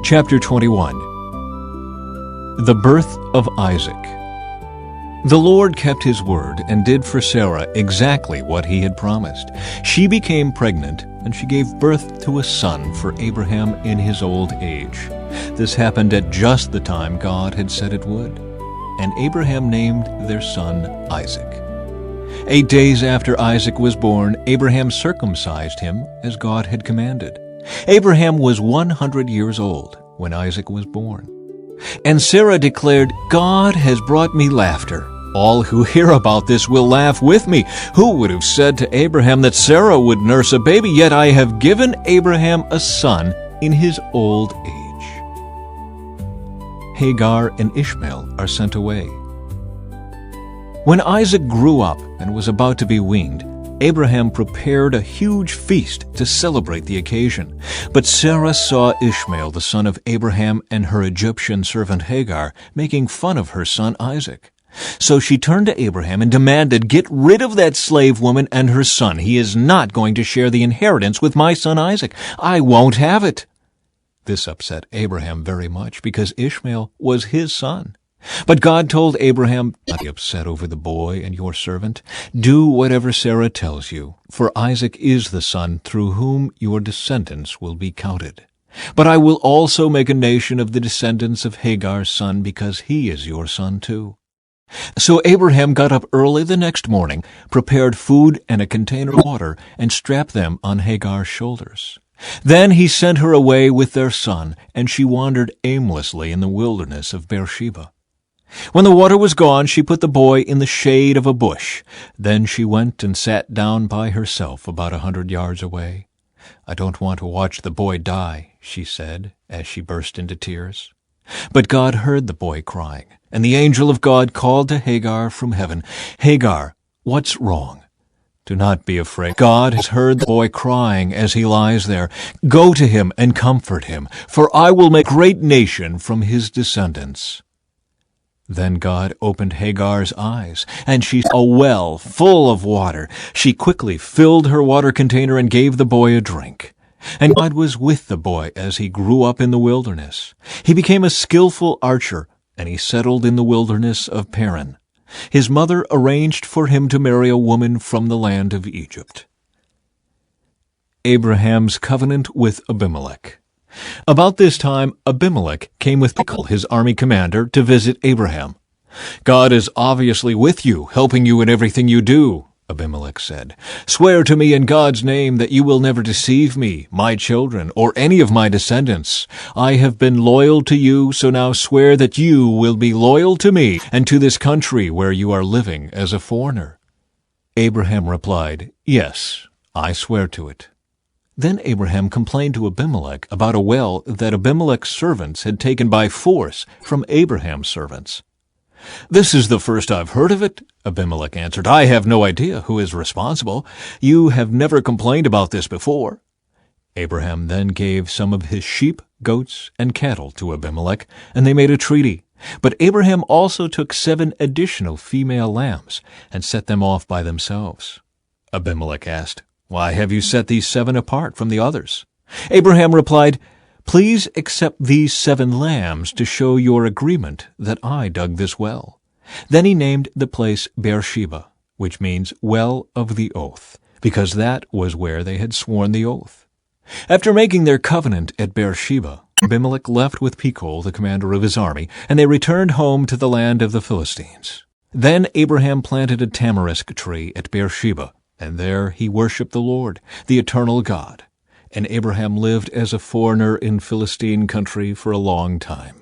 Chapter 21. The birth of Isaac. The Lord kept his word and did for Sarah exactly what he had promised. She became pregnant, and she gave birth to a son for Abraham in his old age. This happened at just the time God had said it would. And Abraham named their son Isaac. 8 days after Isaac was born, Abraham circumcised him as God had commanded. Abraham was 100 years old when Isaac was born. And Sarah declared, "God has brought me laughter. All who hear about this will laugh with me. Who would have said to Abraham that Sarah would nurse a baby? Yet I have given Abraham a son in his old age." Hagar and Ishmael are sent away. When Isaac grew up and was about to be weaned, Abraham prepared a huge feast to celebrate the occasion. But Sarah saw Ishmael, the son of Abraham, and her Egyptian servant Hagar making fun of her son Isaac. So she turned to Abraham and demanded, "Get rid of that slave woman and her son. He is not going to share the inheritance with my son Isaac. I won't have it." This upset Abraham very much because Ishmael was his son. But God told Abraham, "Don't be upset over the boy and your servant. Do whatever Sarah tells you, for Isaac is the son through whom your descendants will be counted. But I will also make a nation of the descendants of Hagar's son, because he is your son too." So Abraham got up early the next morning, prepared food and a container of water, and strapped them on Hagar's shoulders. Then he sent her away with their son, and she wandered aimlessly in the wilderness of Beersheba. When the water was gone, she put the boy in the shade of a bush. Then she went and sat down by herself about 100 yards away. "I don't want to watch the boy die," she said, as she burst into tears. But God heard the boy crying, and the angel of God called to Hagar from heaven, "Hagar, what's wrong? Do not be afraid. God has heard the boy crying as he lies there. Go to him and comfort him, for I will make a great nation from his descendants." Then God opened Hagar's eyes, and she saw a well full of water. She quickly filled her water container and gave the boy a drink. And God was with the boy as he grew up in the wilderness. He became a skillful archer, and he settled in the wilderness of Paran. His mother arranged for him to marry a woman from the land of Egypt. Abraham's covenant with Abimelech. About this time, Abimelech came with Phicol, his army commander, to visit Abraham. "God is obviously with you, helping you in everything you do," Abimelech said. "Swear to me in God's name that you will never deceive me, my children, or any of my descendants. I have been loyal to you, so now swear that you will be loyal to me and to this country where you are living as a foreigner." Abraham replied, "Yes, I swear to it." Then Abraham complained to Abimelech about a well that Abimelech's servants had taken by force from Abraham's servants. "This is the first I've heard of it," Abimelech answered. "I have no idea who is responsible. You have never complained about this before." Abraham then gave some of his sheep, goats, and cattle to Abimelech, and they made a treaty. But Abraham also took 7 additional female lambs and set them off by themselves. Abimelech asked, "Why have you set these 7 apart from the others?" Abraham replied, "Please accept these 7 lambs to show your agreement that I dug this well." Then he named the place Beersheba, which means well of the oath, because that was where they had sworn the oath. After making their covenant at Beersheba, Abimelech left with Phicol, the commander of his army, and they returned home to the land of the Philistines. Then Abraham planted a tamarisk tree at Beersheba, and there he worshipped the Lord, the eternal God. And Abraham lived as a foreigner in Philistine country for a long time.